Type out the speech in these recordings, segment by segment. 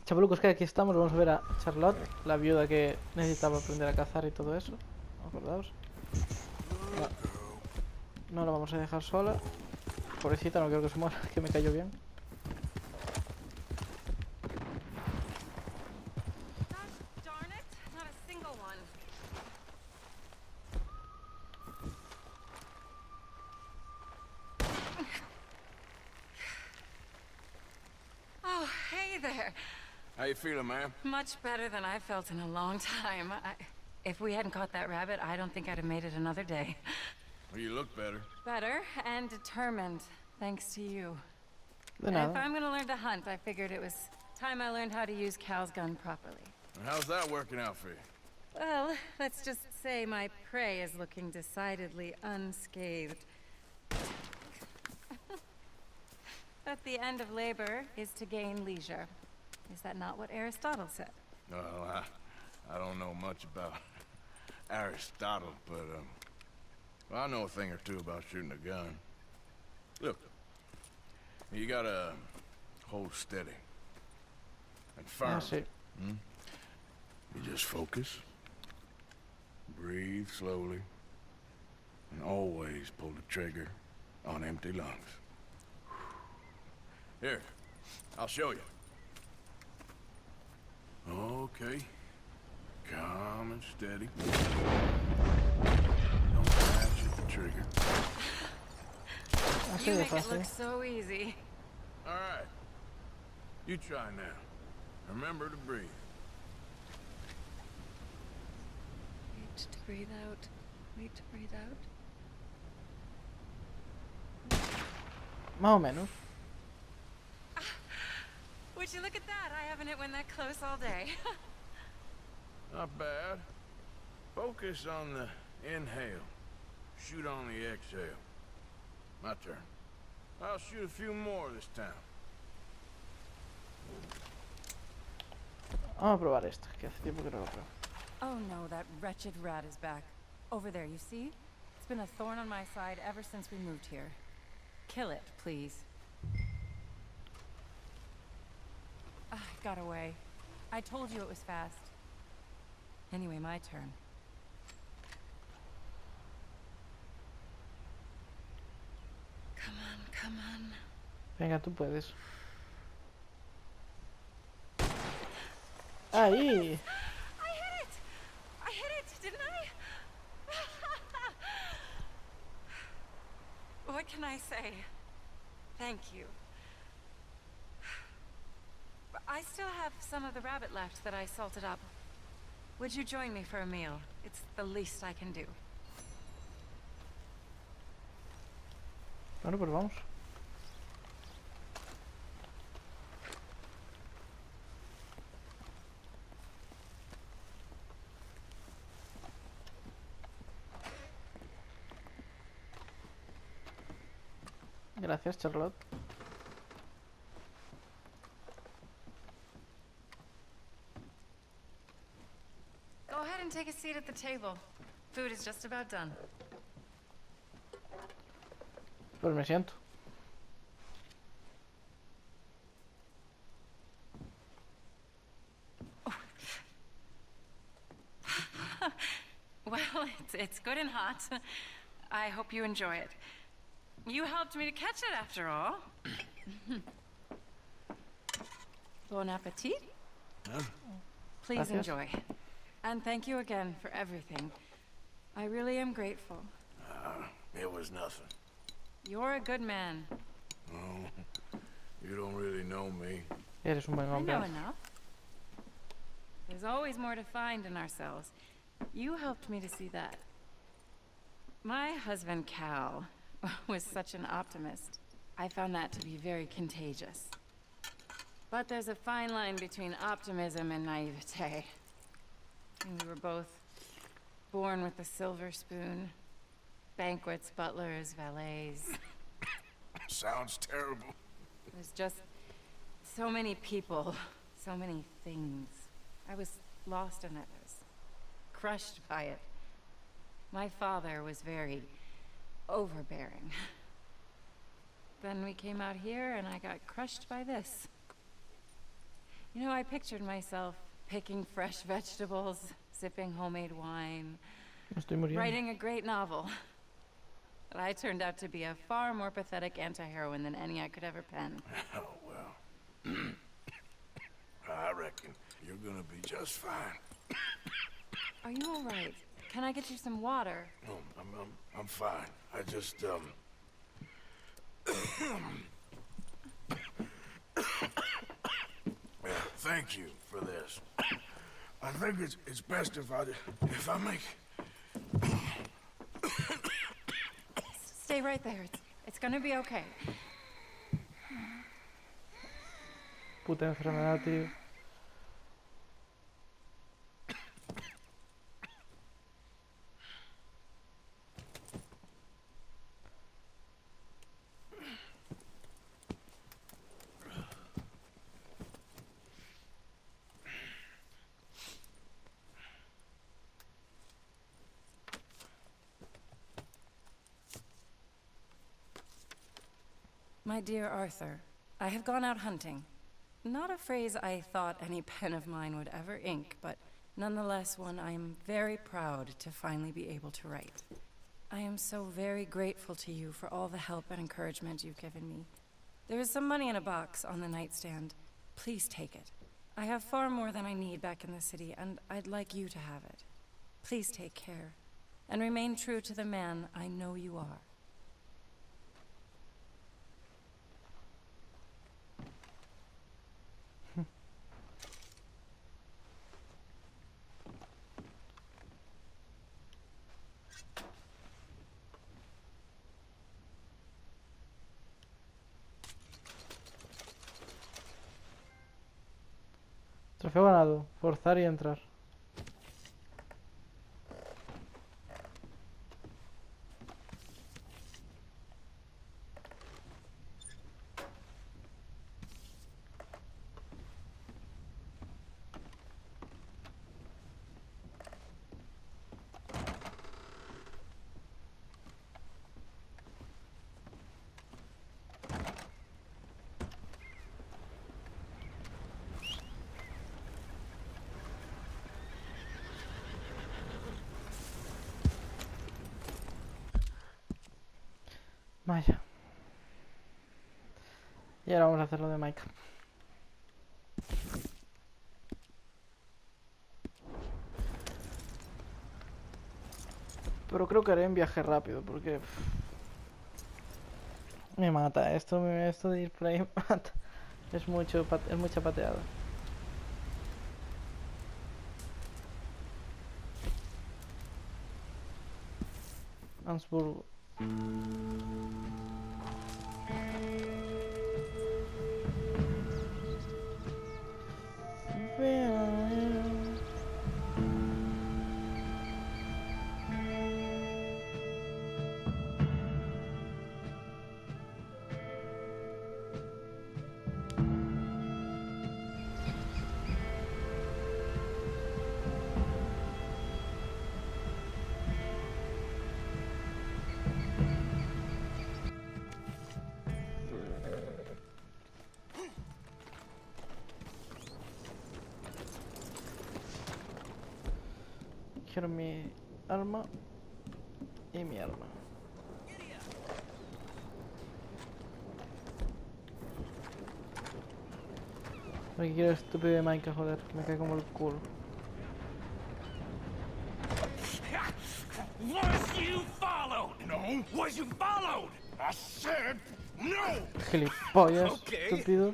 Chavalucos, que aquí estamos. Vamos a ver a Charlotte, la viuda que necesitaba aprender a cazar y todo eso. ¿Acordaos? No la vamos a dejar sola. Pobrecita, no quiero que se muera, que me cayó bien. Oh, hey there. How you feeling, ma'am? Much better than I felt in a long time. If we hadn't caught that rabbit, I don't think I'd have made it another day. Well, you look better. Better and determined, thanks to you. De If nada. I'm gonna learn to hunt, I figured it was time I learned how to use Cal's gun properly. And how's that working out for you? Well, let's just say my prey is looking decidedly unscathed. But the end of labor is to gain leisure. Is that not what Aristotle said? Well, I don't know much about Aristotle, but, well, I know a thing or two about shooting a gun. Look, you gotta hold steady and firm. Ah, sí. You just focus, breathe slowly, and always pull the trigger on empty lungs. Here, I'll show you. Okay. Calm and steady. Don't match at the trigger. Así You de make it fácil. look so easy. All right. You try now. Remember to breathe. Wait to breathe out. Wait to breathe out. Más o menos. Would you look at that? I haven't hit one that close all day. Not bad. Focus on the inhale. Shoot on the exhale. My turn. I'll shoot a few more this time. Vamos a probar esta, que hace tiempo que no lo pruebo. Oh no, that wretched rat is back. Over there, you see? It's been a thorn on my side ever since we moved here. Kill it, please. It got away. I told you it was fast. Anyway, my turn. Come on, come on. Venga, tú puedes. ¡Ahí! I hit it! I hit it, didn't I? What can I say? Thank you. But I still have some of the rabbit left that I salted up. Would you join me for a meal? It's the least I can do. Bueno, pues vamos. Gracias, Charlotte. Go ahead and take a seat at the table. Food is just about done. Pues me siento. Well, it's good and hot. I hope you enjoy it. You helped me to catch it after all. Bon appetit. Huh? Please Gracias. enjoy. And thank you again for everything. I really am grateful. It was nothing. You're a good man. Oh, you don't really know me. Eres un buen I hombre. know enough. There's always more to find in ourselves. You helped me to see that. My husband, Cal, was such an optimist. I found that to be very contagious. But there's a fine line between optimism and naivete. And we were both born with a silver spoon. Banquets, butlers, valets. Sounds terrible. There's just so many people, so many things. I was lost in it. I was crushed by it. My father was very overbearing. Then we came out here and I got crushed by this. You know, I pictured myself picking fresh vegetables, sipping homemade wine, Me estoy muriendo. writing a great novel. But I turned out to be a far more pathetic anti-heroine than any I could ever pen. Oh, well. I reckon you're gonna be just fine. Are you all right? Can I get you some water? No, I'm fine. I just, Yeah, thank you for this. I think it's best if I make... Stay right there. It's gonna be okay. Puta enfermedad, tío. My dear Arthur, I have gone out hunting. Not a phrase I thought any pen of mine would ever ink, but nonetheless one I am very proud to finally be able to write. I am so very grateful to you for all the help and encouragement you've given me. There is some money in a box on the nightstand. Please take it. I have far more than I need back in the city, and I'd like you to have it. Please take care, and remain true to the man I know you are. Trofeo ganado. Forzar y entrar. Vaya. Y ahora vamos a hacer lo de Mike. Pero creo que haré un viaje rápido porque me mata. Esto de ir por ahí me mata. Es mucha pateada. Ansburgo. Quiero mi arma y mi arma. Porque quiero estúpido de Minecraft, joder, me cae como el culo. Was you followed? No. Was you followed? I said no. Gilipollas, Okay. estúpido.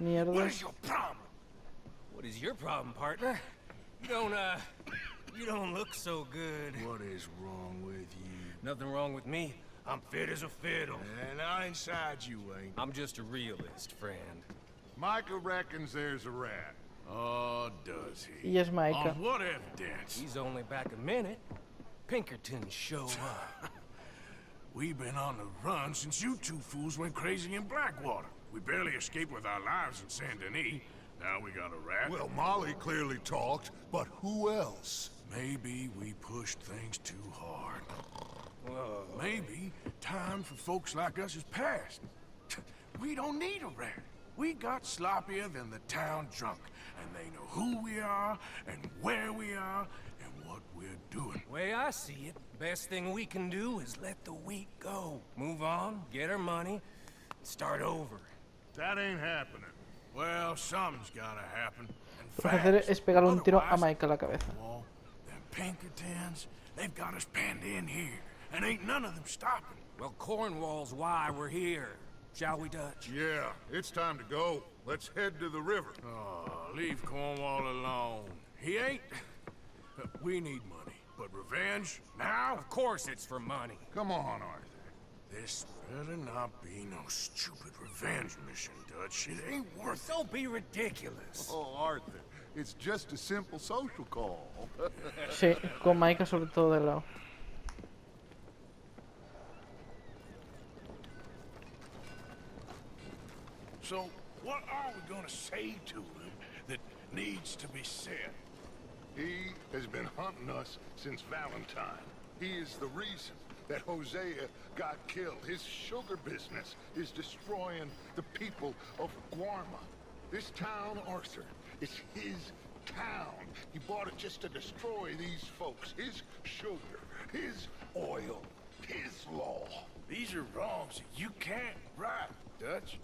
Mierda. What is your problem? What is your problem, partner? You don't look so good. What is wrong with you? Nothing wrong with me. I'm fit as a fiddle. And I inside you ain't. I'm just a realist, friend. Micah reckons there's a rat. Oh, does he? Y es Micah. On what evidence? He's only back a minute. Pinkerton show up. We've been on the run since you two fools went crazy in Blackwater. We barely escaped with our lives in Saint Denis. Now we got a rat. Well, Molly clearly talked, but who else? Maybe we pushed things too hard. Whoa. Maybe time for folks like us is past. We don't need a rat. We got sloppier than the town drunk, and they know who we are, and where we are, and what we're doing. Way I see it, best thing we can do is let the week go. Move on, get our money, start over. That ain't happening. Well, something's gotta happen. Lo que hay que hacer es pegarle un tiro a Mike a la cabeza. Well, them Pinkertons, they've got us penned in here, and ain't none of them stopping. Well, Cornwall's why we're here. Shall we, Dutch? Yeah, it's time to go. Let's head to the river. Oh, leave Cornwall alone. He ain't... We need money, but revenge, now? Of course it's for money. Come on, Arthur. This better not be no stupid revenge mission, Dutch. It ain't worth it. Don't be ridiculous. Oh, Arthur, it's just a simple social call. Sí, con Mike sobre todo de lado. So, what are we gonna say to him that needs to be said? He has been hunting us since Valentine. He is the reason that Hosea got killed. His sugar business is destroying the people of Guarma. This town, Arthur, is his town. He bought it just to destroy these folks. His sugar, his oil, his law. These are wrongs that you can't right, Dutch.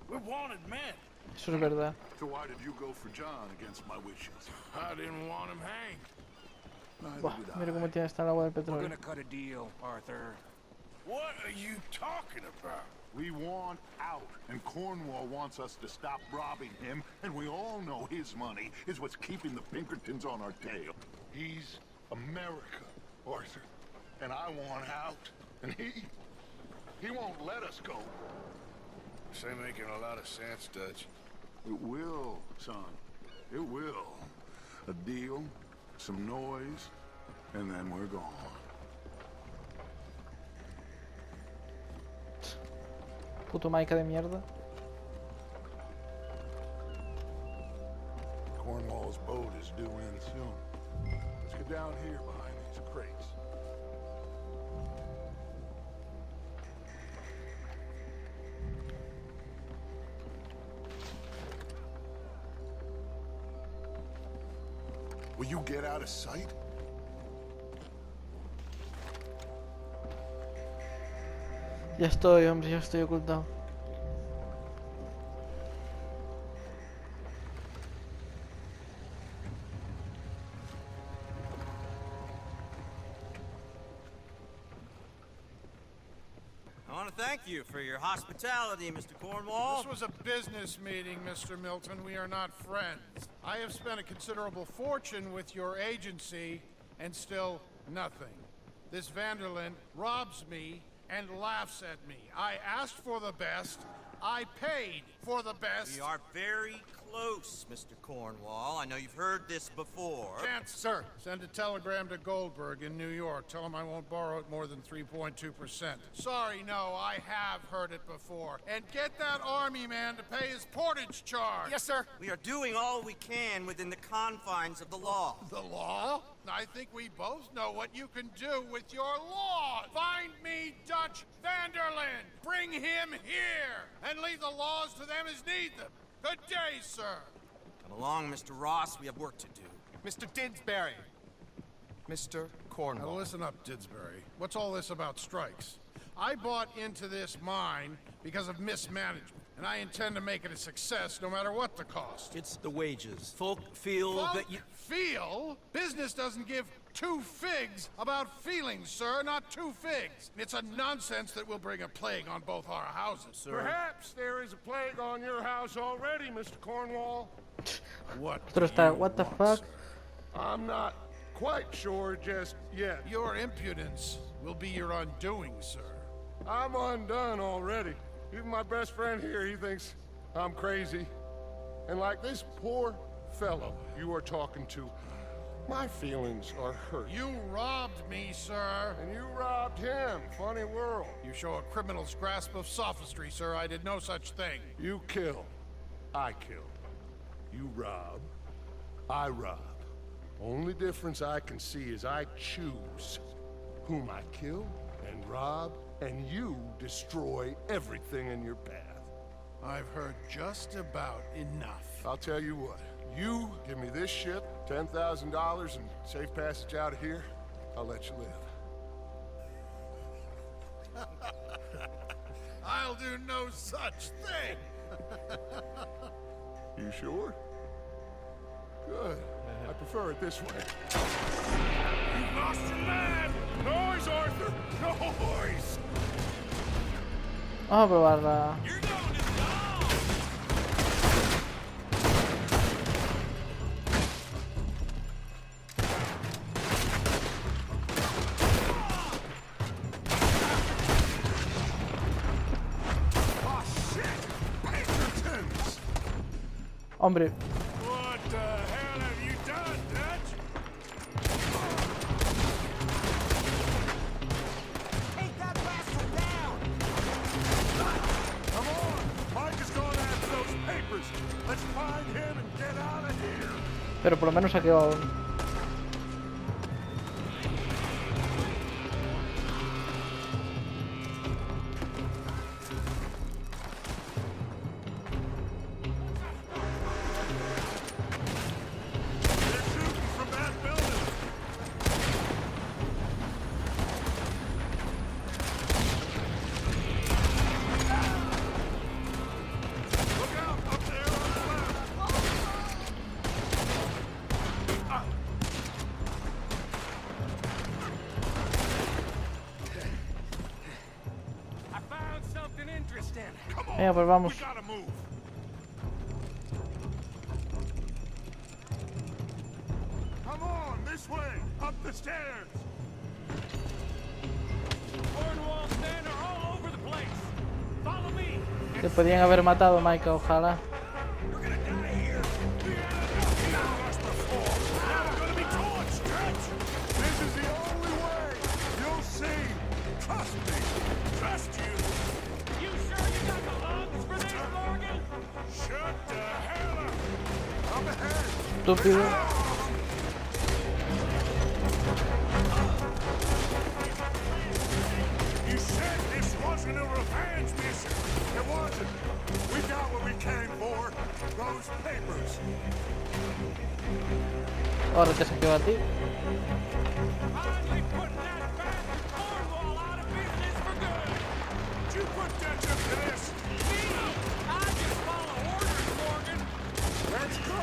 We're wanted men. Eso es verdad. So why did you go for John against my wishes? I didn't want him hanged. Neither Buah, did I. mira cómo tiene esta el agua del We're petróleo. gonna cut a deal, Arthur. What are you talking about? We want out, and Cornwall wants us to stop robbing him, and we all know his money is what's keeping the Pinkertons on our tail. He's America, Arthur, and I want out, and he won't let us go. This ain't making a lot of sense, Dutch. It will, son. It will. A deal, some noise, and then we're gone. Puto Mike de mierda. Cornwall's boat is due in soon. Let's get down here behind these crates. Will you get out of sight? Ya estoy, hombre, ya estoy ocultado. I want to thank you for your hospitality, Mr. Cornwall. This was a business meeting, Mr. Milton. We are not friends. I have spent a considerable fortune with your agency, and still nothing. This Vanderlyn robs me and laughs at me. I asked for the best. I paid for the best. We are very close, Mr. Cornwall. I know you've heard this before. Chance, sir. Send a telegram to Goldberg in New York. Tell him I won't borrow it more than 3.2%. Sorry, no, I have heard it before. And get that army man to pay his portage charge. Yes, sir. We are doing all we can within the confines of the law. The law? I think we both know what you can do with your law. Find me Dutch Vanderlyn. Bring him here. And leave the laws to them as need them. Good day, sir. Come along, Mr. Ross. We have work to do. Mr. Didsbury. Mr. Now Cornwall. listen up, Didsbury. What's all this about strikes? I bought into this mine because of mismanagement. And I intend to make it a success no matter what the cost. It's the wages. Folk feel that you... Feel? Business doesn't give two figs about feelings, sir, not two figs. It's a nonsense that will bring a plague on both our houses. Sir. Perhaps there is a plague on your house already, Mr. Cornwall. What? Otro está, what the fuck? I'm not quite sure just yet. Your impudence will be your undoing, sir. I'm undone already. Even my best friend here, he thinks I'm crazy. And like this poor fellow you are talking to, my feelings are hurt. You robbed me, sir. And you robbed him. Funny world. You show a criminal's grasp of sophistry, sir. I did no such thing. You kill. I kill. You rob. I rob. Only difference I can see is I choose whom I kill and rob, and you destroy everything in your path. I've heard just about enough. I'll tell you what. You give me this ship, $10,000 and safe passage out of here, I'll let you live. I'll do no such thing. You sure? Good. I prefer it this way. You've lost your man! Noise, Arthur! Noise! Vamos a probarla. You're going to the Oh, shit! Pinkertons! Hombre, What the hell have you done, Dutch? Take that bastard down! Come on! Mike is going after those papers. Let's find him and get out of here. pero por lo menos ha quedado. They're shooting from that building. Look out up there on the left. I found something interesting. Come on. Venga, pues vamos. We gotta move. Come on, this way, up the stairs. Cornwall men are all over the place. Follow me. Te podían haber matado, Micah, ojalá. We're gonna die here. The enemy got us before. Now we're gonna be torched, Dutch. This is the only way. You'll see. Trust me. Trust you. You sure you got the lungs for this, Morgan? Shut the hell up. Up ahead. Estúpido. You said this wasn't a revenge mission. It wasn't. We got what we came for. Those papers. Ahora te saqueo a ti. Finally putting that bastard Cornwall out of business for good. Did you put Dutch up to this? Me? I just follow orders, Morgan. Let's go.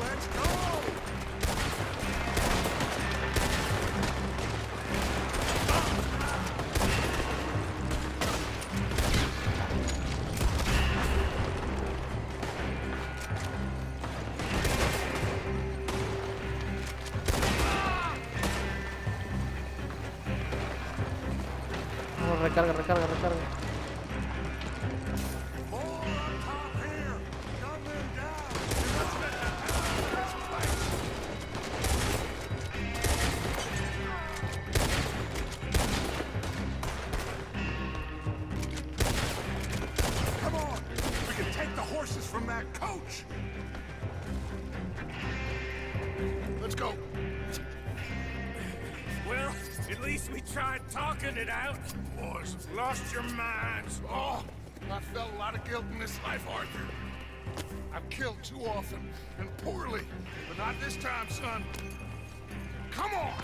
Let's go. Vamos, recarga, recarga, recarga. More up top here. Gun them down. Let's get the hell out of this place. Come on. We can take the horses from that coach. Let's go. Well, at least we tried talking it out. Boys, lost your minds. Oh, I felt a lot of guilt in this life, Arthur. I've killed too often and poorly, but not this time, son. Come on!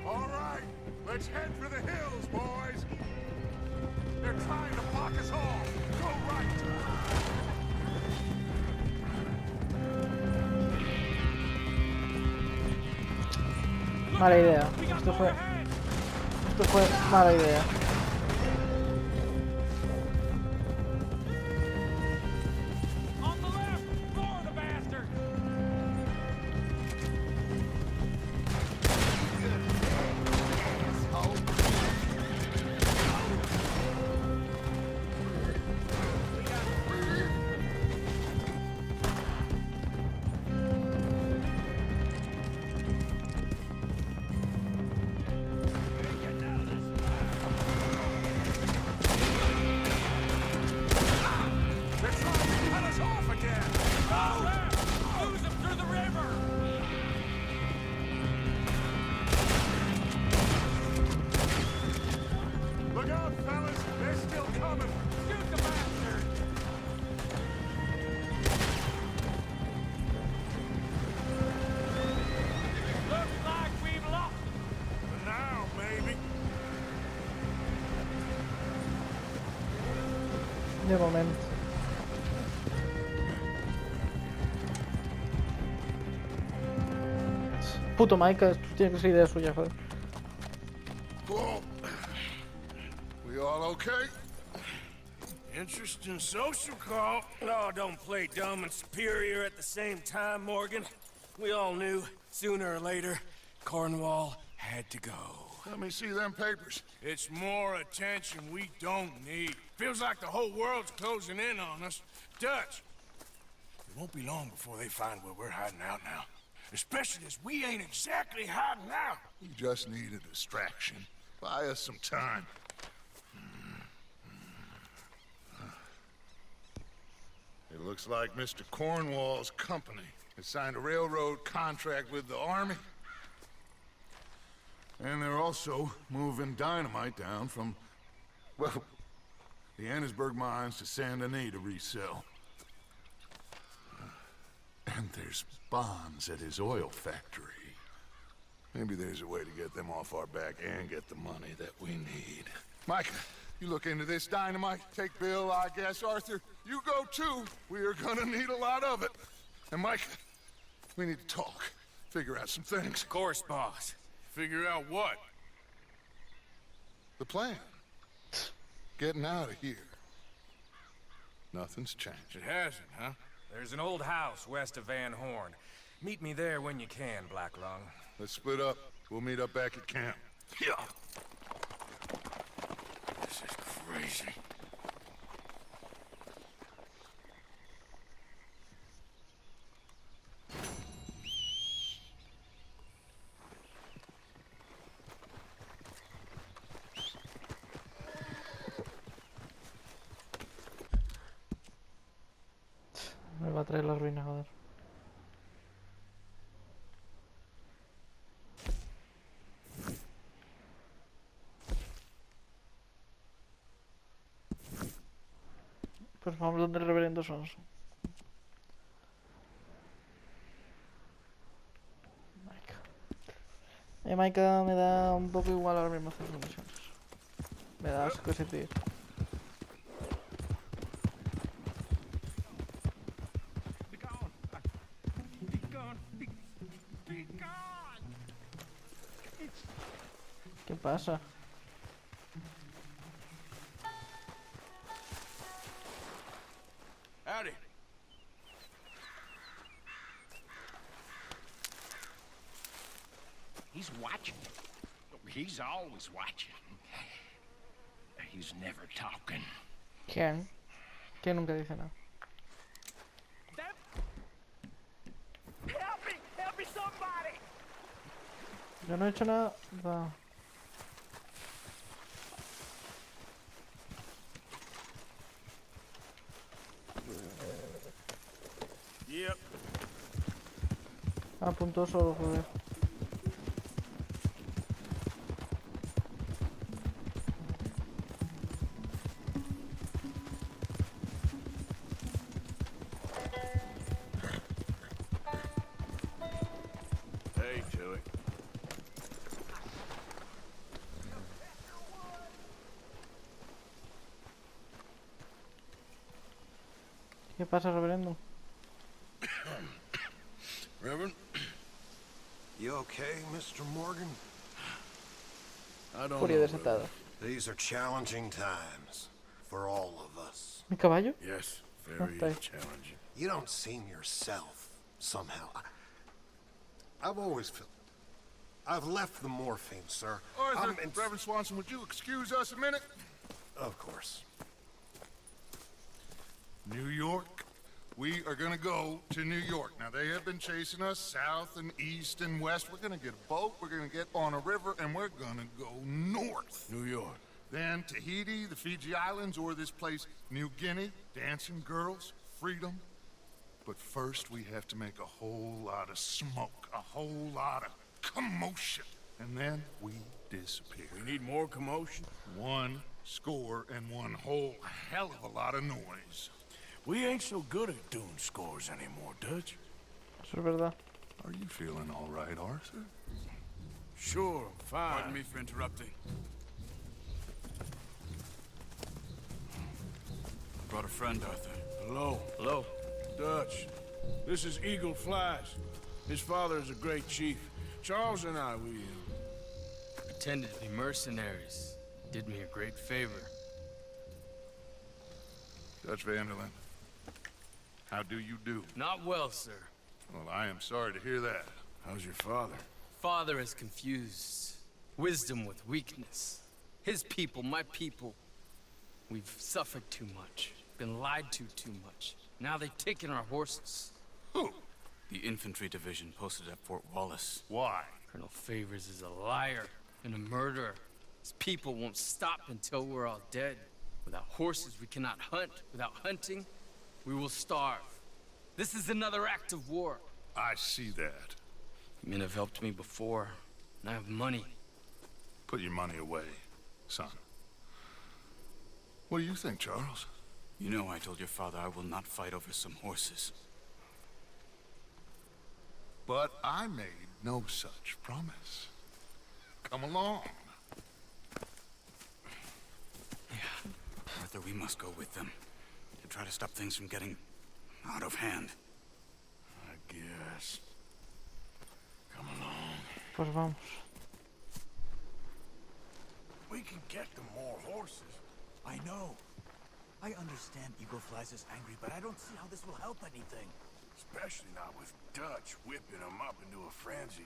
All right, let's head for the hills, boys. They're trying to block us off. Go right. Mala idea. Esto fue mala idea. On the left, for the bastard. De momento. Puto Micah, esto tiene que ser idea suya, joder. Cool. We all okay? Interesting social call. Oh, don't play dumb and superior at the same time, Morgan. We all knew, sooner or later, Cornwall had to go. Let me see them papers. It's more attention we don't need. Feels like the whole world's closing in on us. Dutch, it won't be long before they find where we're hiding out now. Especially as we ain't exactly hiding out. We just need a distraction. Buy us some time. It looks like Mr. Cornwall's company has signed a railroad contract with the army. And they're also moving dynamite down from, well, the Annesburg mines to Saint Denis to resell. And there's bonds at his oil factory. Maybe there's a way to get them off our back and get the money that we need. Micah, you look into this dynamite. Take Bill, I guess. Arthur, you go too. We are gonna need a lot of it. And Micah, we need to talk. Figure out some things. Of course, boss. Figure out what? The plan. Getting out of here. Nothing's changed. It hasn't, huh? There's an old house west of Van Horn. Meet me there when you can, Black Lung. Let's split up. We'll meet up back at camp. Yeah. This is crazy. Me va a traer las ruinas, joder. Pues vamos donde el reverendo Sonso. Micah me da un poco igual ahora mismo hacer las misiones. Me da asco ese tío. ¿Qué pasa? Howdy. He's watching. He's always watching. He's never talking. ¿Quién? ¿Quién nunca dice nada? Help me! Help me, somebody! Yo no he hecho nada. Va. Yep. Apuntó solo, joder. Hey, Joey. ¿Qué pasa, reverendo? Reverend? You okay, Mr. Morgan? I don't Furia know. desatada. These are challenging times for all of us. ¿Mi caballo? Yes, Oh, very thanks. challenging. You don't seem yourself, somehow. I've always felt... I've left the morphine, sir. Arthur, Reverend Swanson, would you excuse us a minute? Of course. New York. We are gonna go to New York. Now, they have been chasing us south and east and west. We're gonna get a boat, we're gonna get on a river, and we're gonna go north. New York. Then Tahiti, the Fiji Islands, or this place, New Guinea, dancing girls, freedom. But first, we have to make a whole lot of smoke, a whole lot of commotion. And then we disappear. We need more commotion. 1 score and 1 whole hell of a lot of noise. We ain't so good at doing scores anymore, Dutch. Eso es verdad. Are you feeling all right, Arthur? Sure, fine. Pardon me for interrupting. brought a friend, Arthur. Hello. Hello. Dutch. This is Eagle Flies. His father is a great chief. Charles and I, we Pretended to be mercenaries. Did me a great favor. Dutch Vanderlyn, how do you do? Not well, sir. Well, I am sorry to hear that. How's your father? Father has confused wisdom with weakness. His people, my people, we've suffered too much. Been lied to too much. Now they've taken our horses. Who? The infantry division posted at Fort Wallace. Why? Colonel Favors is a liar and a murderer. His people won't stop until we're all dead. Without horses, we cannot hunt. Without hunting, we will starve. This is another act of war. I see that. Men have helped me before, and I have money. Put your money away, son. What do you think, Charles? You know I told your father I will not fight over some horses. But I made no such promise. Come along. Yeah. Arthur, we must go with them. To try to stop things from getting out of hand. I guess. Come along. Pues vamos. We can get them more horses. I know. I understand Eagle Flies is angry, but I don't see how this will help anything. Especially not with Dutch whipping them up into a frenzy.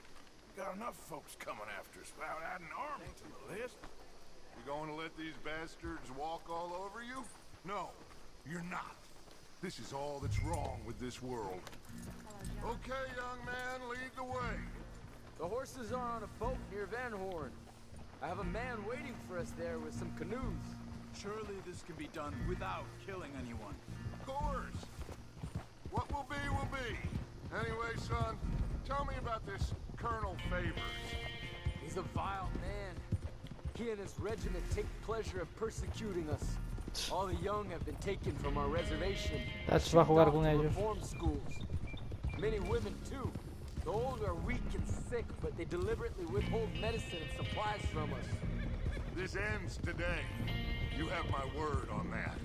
Got enough folks coming after us without adding army to the list. You going to let these bastards walk all over you? No, you're not. This is all that's wrong with this world. Okay, young man, lead the way. The horses are on a boat near Van Horn. I have a man waiting for us there with some canoes. Surely this can be done without killing anyone. Of course. What will be, will be. Anyway, son, tell me about this Colonel Favors. He's a vile man. He and his regiment take pleasure of persecuting us. All the young have been taken from our reservation. Dutch va a jugar con to ellos. reform schools. Many women too. The old are weak and sick, but they deliberately withhold medicine and supplies from us. This ends today. You have my word on that.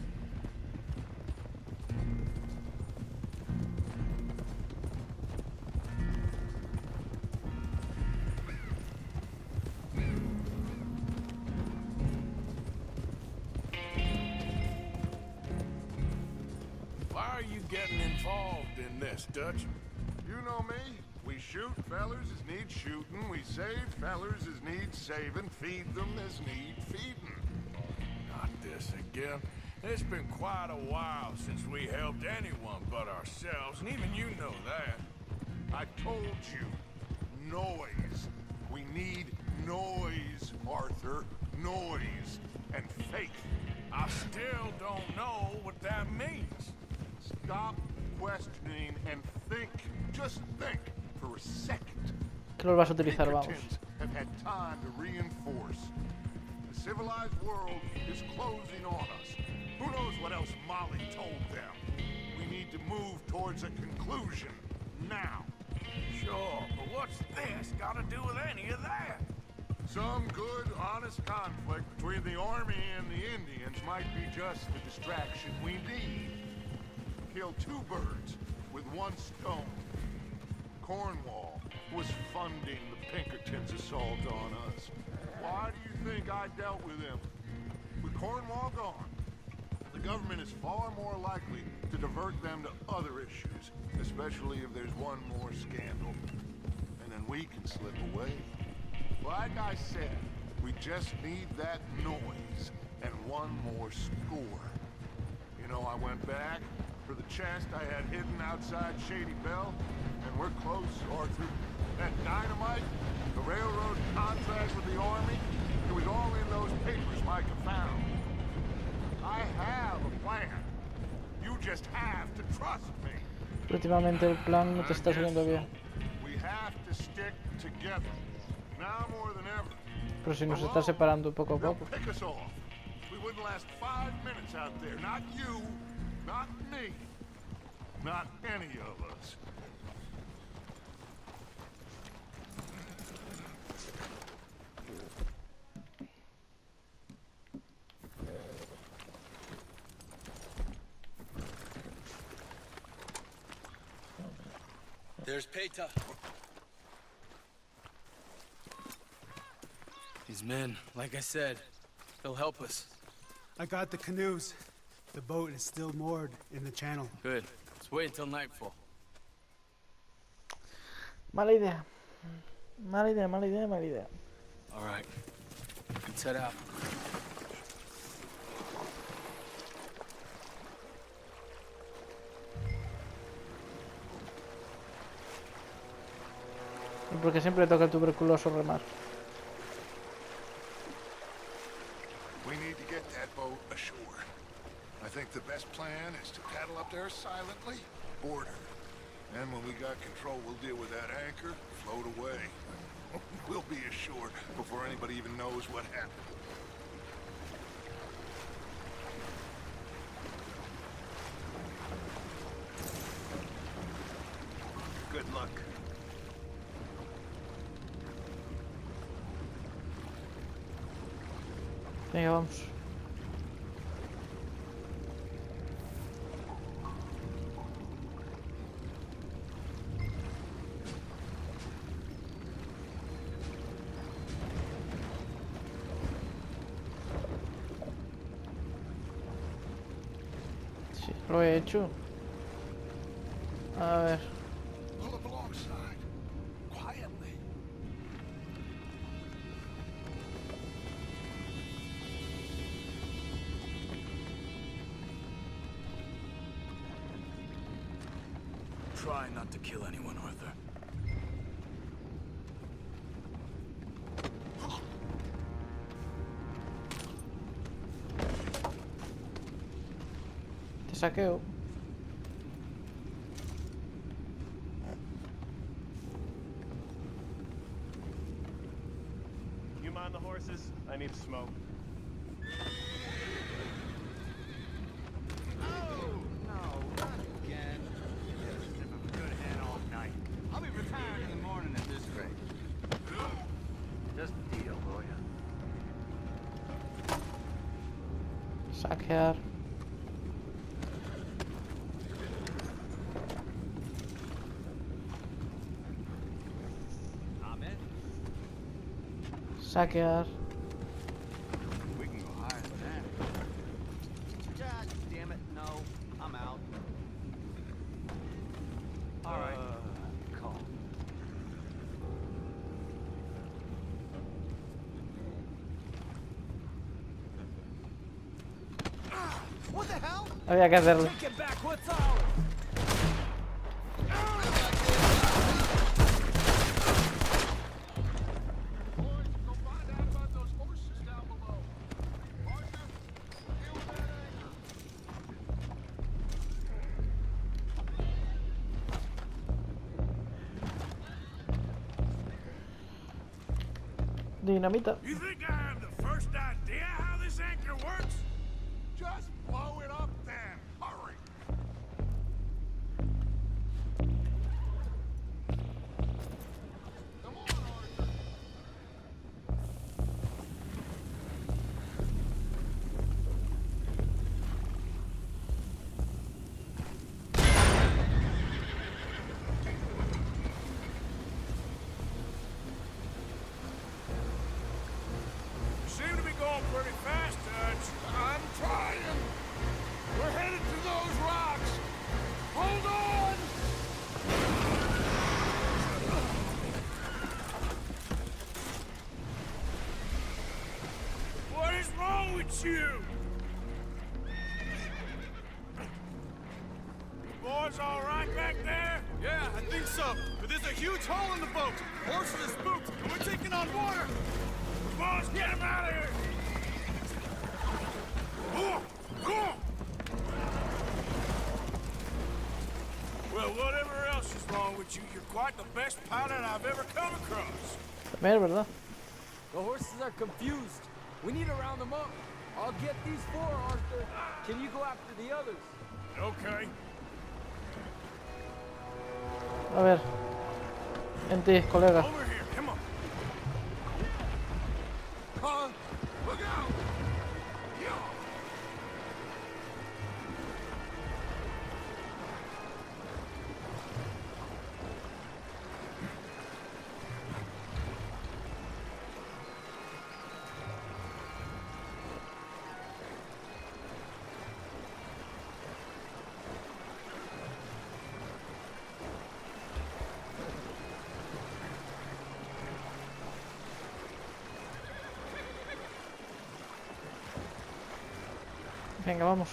Why are you getting involved in this, Dutch? You know me. We shoot fellers as need shooting. We save fellers as need saving. Feed them as need feeding. Not this again. It's been quite a while since we helped anyone but ourselves, and even you know that. I told you. Noise. We need noise, Arthur. Noise and faith. I still don't know what that means. Stop questioning and think. Just think for a second. Que lo vas a utilizar, vamos. Pinkertons have had time to reinforce. The civilized world is closing on us. Who knows what else Molly told them? We need to move towards a conclusion now. Sure, but what's this got to do with any of that? Some good, honest conflict between the army and the Indians might be just the distraction we need. Kill two birds with one stone. Cornwall was funding the Pinkertons' assault on us. Why do you think I dealt with him? With Cornwall gone, the government is far more likely to divert them to other issues, especially if there's one more scandal. And then we can slip away. Like I said, we just need that noise and one more score. You know, I went back for the chest I had hidden outside Shady Bell, and we're close, Arthur. That dynamite, the railroad contract with the army, it was all in those papers Micah found. I have a plan. You just have to trust me. Últimamente el plan no te está saliendo bien. We have to stick together. Now more than ever. Pero si nos está separando poco a poco. Pick us off. We wouldn't last 5 minutes out there. Not you, not me, not any of us. There's Peta. These men, like I said, they'll help us. I got the canoes. The boat is still moored in the channel. Good. Let's wait until nightfall. Mala idea. Mala idea, mala idea, mala idea. All right. Let's head out. ¿Y por qué siempre toca el tuberculoso remar? We need to get that boat ashore. I think the best plan is to paddle up there silently, board her. And when we got control, we'll deal with that anchor, float away. We'll be ashore before anybody even knows what happened. Good luck. Venga, vamos. Sí, lo he hecho. A ver. Pull up alongside, quietly. Try not to kill anyone, Arthur. Te saqueo. You mind the horses? I need to smoke. Oh, no, not again. Good head all night. I'll be retired in the morning at this rate. Just a deal, will ya? Saquear. Ahmed? Saquear. We can go higher than that. God damn it, no. I'm out. All right. Call. What the hell? Había que hacerlo. Take it back, what's ours? Dinamita. You think I have the first idea how this anchor works? Just blow it up then. Hurry. Come on, Arthur. You seem to be going pretty fast, Dutch. I'm trying. We're headed to those rocks. Hold on! What is wrong with you? Boys all right back there? Yeah, I think so. But there's a huge hole in the boat. Horses are spooked, and we're taking on water. Boys, get him out of here! Well, whatever else is wrong with you, you're quite the best pilot I've ever come across. También es verdad. The horses are confused. We need to round them up. I'll get these four, Arthur. Can you go after the others? Okay. A ver. En ti, colega. Over here, come on. Look out! Venga, vamos.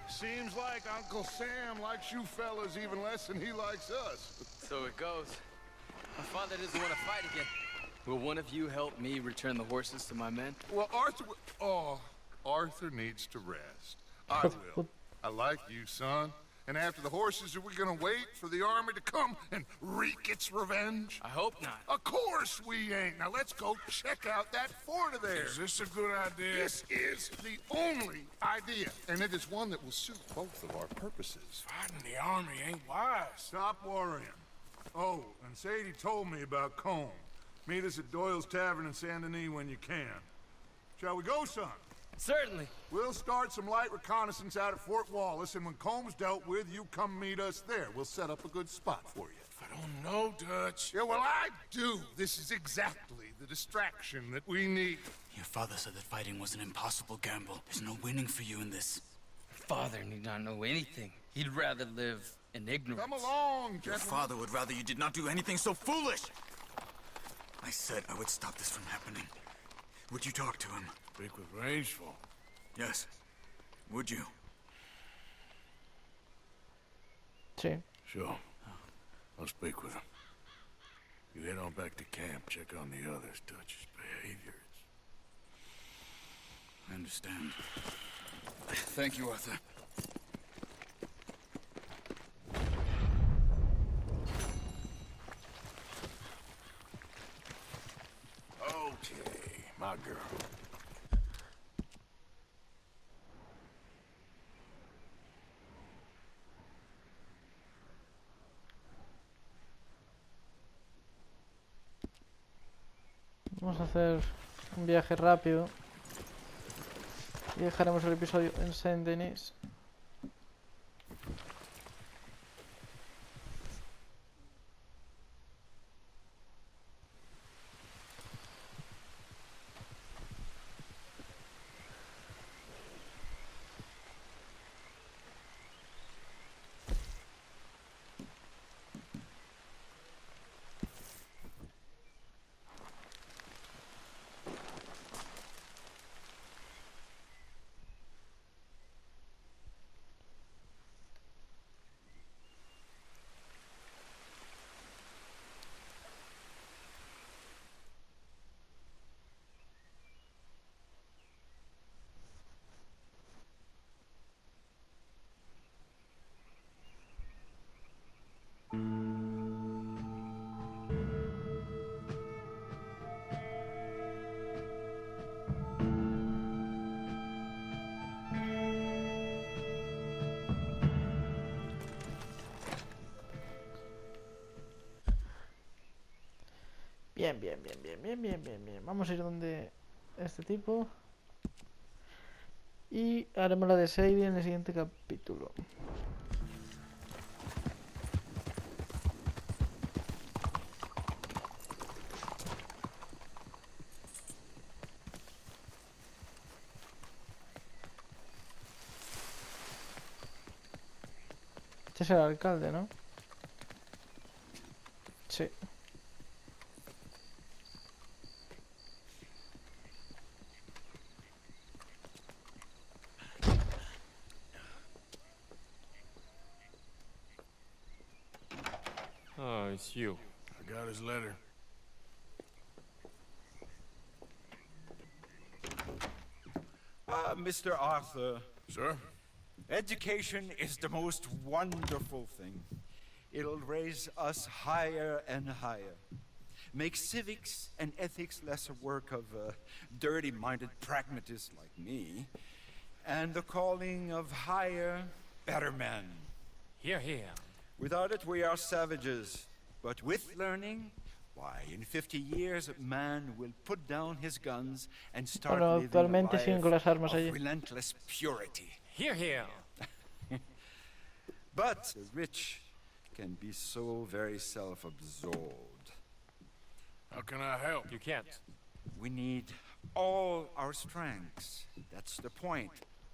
Seems like Uncle Sam likes you fellas even less than he likes us. So it goes. My father doesn't want to fight again. Will one of you help me return the horses to my men? Well, Arthur needs to rest. I will. I like you, son. And after the horses, are we gonna wait for the army to come and wreak its revenge? I hope not. Of course we ain't. Now let's go check out that fort of theirs. Is this a good idea? This is the only idea, and it is one that will suit both of our purposes. Fighting the army ain't wise. Stop worrying. Oh, and Sadie told me about Combe. Meet us at Doyle's Tavern in Saint Denis when you can. Shall we go, son? Certainly. We'll start some light reconnaissance out at Fort Wallace, and when Comb's dealt with, you come meet us there. We'll set up a good spot for you. I don't know, Dutch. Yeah, well, I do. This is exactly the distraction that we need. Your father said that fighting was an impossible gamble. There's no winning for you in this. Father need not know anything. He'd rather live in ignorance. Come along, gentlemen. Your father would rather you did not do anything so foolish. I said I would stop this from happening. Would you talk to him? Speak with Rangeful. Yes. Would you? Sí. Sure. I'll speak with him. You head on back to camp, check on the others, Dutch's behavior. I understand. Thank you, Arthur. Okay, my girl. Vamos a hacer un viaje rápido. Y dejaremos el episodio en Saint Denis. Bien. Vamos a ir donde este tipo. Y haremos la de Sadie en el siguiente capítulo. Este es el alcalde, ¿no? Sí. Oh, it's you. I got his letter. Mr. Arthur. Sir? Education is the most wonderful thing. It'll raise us higher and higher. Make civics and ethics less a work of dirty-minded pragmatists like me, and the calling of higher, better men. Hear, hear. Without it, we are savages. But with learning, why, in 50 years, man will put down his guns and start living a life of relentless purity. Hear, hear. But the rich can be so very self-absorbed. How can I help? You can't. We need all our strengths. That's the point.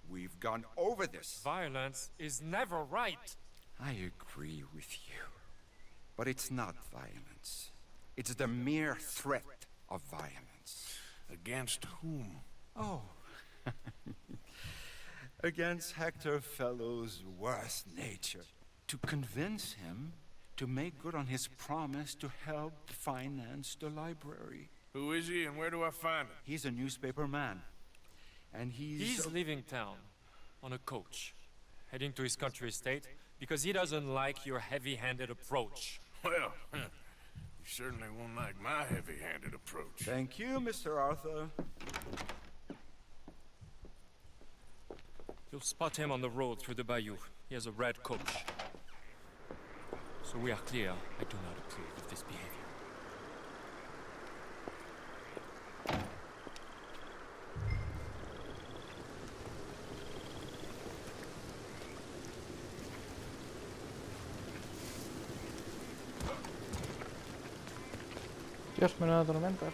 We've gone over this. Violence is never right. I agree with you. But it's not violence. It's the mere threat of violence. Against whom? Oh. Against Hector Fellow's worst nature. To convince him to make good on his promise to help finance the library. Who is he and where do I find him? He's a newspaper man. And He's leaving town on a coach, heading to his country estate because he doesn't like your heavy-handed approach. Well, you certainly won't like my heavy-handed approach. Thank you, Mr. Arthur. You'll spot him on the road through the bayou. He has a red coach. So we are clear, I do not approve of this behavior. Dios, menuda tormenta.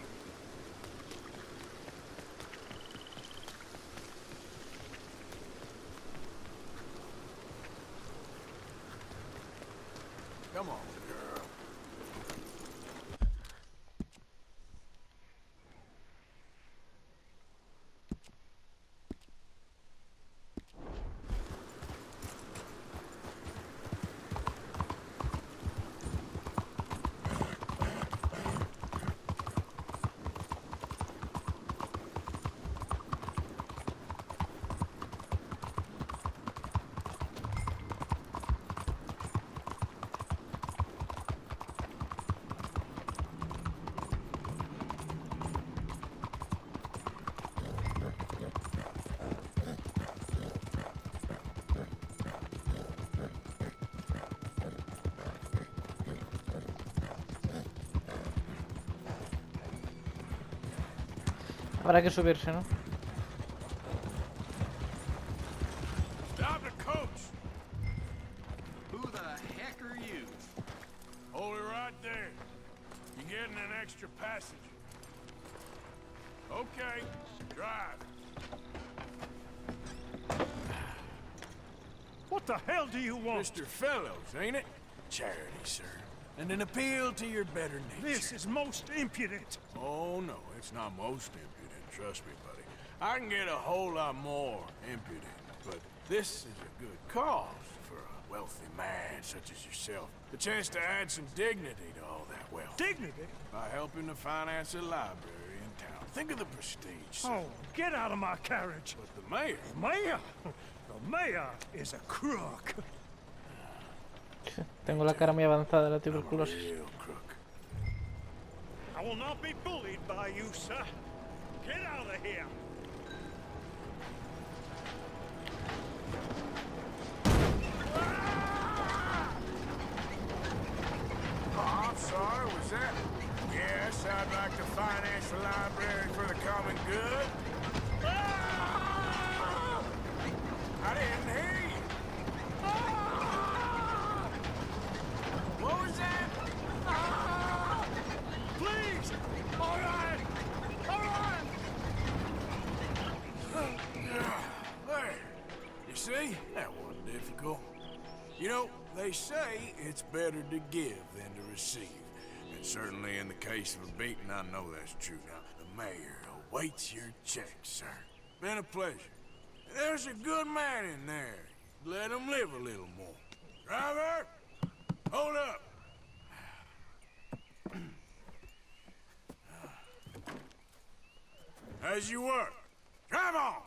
Come on, girl. Habrá que subirse, ¿no? Stop the coach! Who the heck are you? Hold it right there. You're getting an extra passage. Okay, drive. What the hell do you want? Mr. Fellows, ain't it? Charity, sir. And an appeal to your better nature. This is most impudent. Oh, no, it's not most impudent. Trust me, buddy. I can get a whole lot more impudent, but this is a good cause for a wealthy man such as yourself. The chance to add some dignity to all that wealth. Dignity? By helping to finance a library in town. Think of the prestige, sir. Oh, get out of my carriage. But the mayor... Mayor? The mayor is a crook. Tengo la cara muy avanzada de la tuberculosis. Real crook. I will not be bullied by you, sir. Get out of here. Oh, I'm sorry, was that? Yes, I'd like to finance the library for the common good. Ah! I didn't hear you. Ah! What was that? Ah! Please! All right! All right! There. You see? That wasn't difficult. You know, they say it's better to give than to receive. And certainly in the case of a beating, I know that's true. Now, the mayor awaits your check, sir. Been a pleasure. There's a good man in there. Let him live a little more. Driver! Hold up! As you were. Drive on!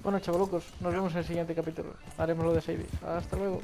Bueno, chavalucos, nos vemos en el siguiente capítulo. Haremos lo de Sadie. Hasta luego.